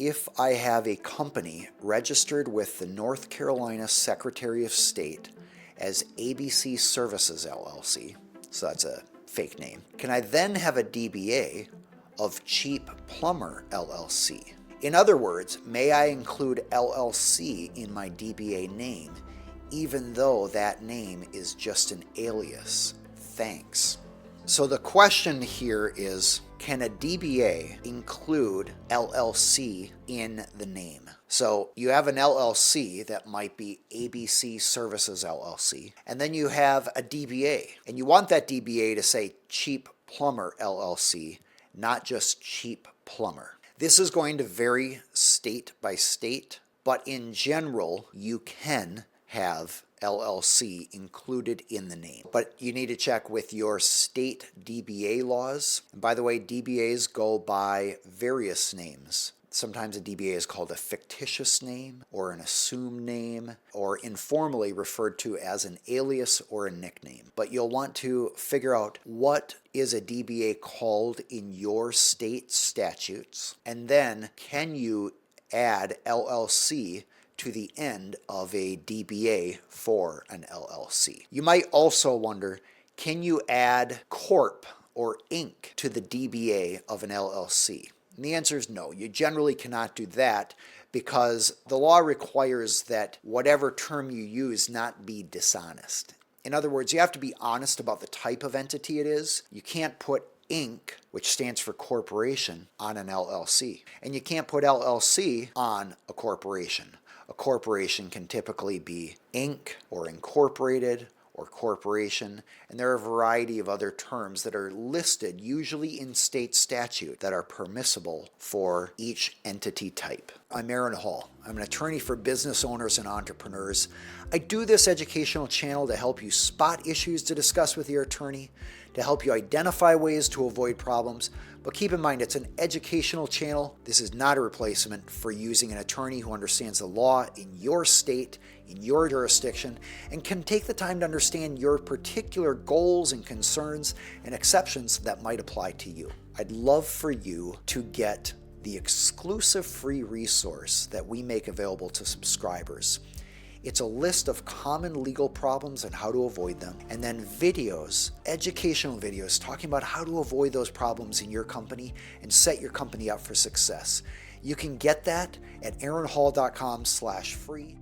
if I have a company registered with the North Carolina Secretary of State as ABC Services LLC, so that's a fake name, can I then have a DBA of Cheap Plumber LLC? In other words, may I include LLC in my DBA name, even though that name is just an alias? Thanks. So the question here is, can a DBA include LLC in the name? So you have an LLC that might be ABC Services LLC, and then you have a DBA, and you want that DBA to say Cheap Plumber LLC, not just Cheap Plumber. This is going to vary state by state, but in general, you can have LLC included in the name. But you need to check with your state DBA laws. And by the way, DBAs go by various names. Sometimes a DBA is called a fictitious name or an assumed name or informally referred to as an alias or a nickname. But you'll want to figure out what is a DBA called in your state statutes, and then can you add LLC to the end of a DBA for an LLC. You might also wonder, can you add Corp or Inc. to the DBA of an LLC? And the answer is no. You generally cannot do that because the law requires that whatever term you use not be dishonest. In other words, you have to be honest about the type of entity it is. You can't put Inc., which stands for corporation, on an LLC. And you can't put LLC on a corporation. A corporation can typically be Inc. or incorporated or corporation, and there are a variety of other terms that are listed, usually in state statute, that are permissible for each entity type. I'm Aaron Hall. I'm an attorney for business owners and entrepreneurs. I do this educational channel to help you spot issues to discuss with your attorney, to help you identify ways to avoid problems. But keep in mind, it's an educational channel. This is not a replacement for using an attorney who understands the law in your state, in your jurisdiction, and can take the time to understand your particular goals and concerns and exceptions that might apply to you. I'd love for you to get the exclusive free resource that we make available to subscribers. It's a list of common legal problems and how to avoid them, and then videos, educational videos, talking about how to avoid those problems in your company and set your company up for success. You can get that at aaronhall.com/free.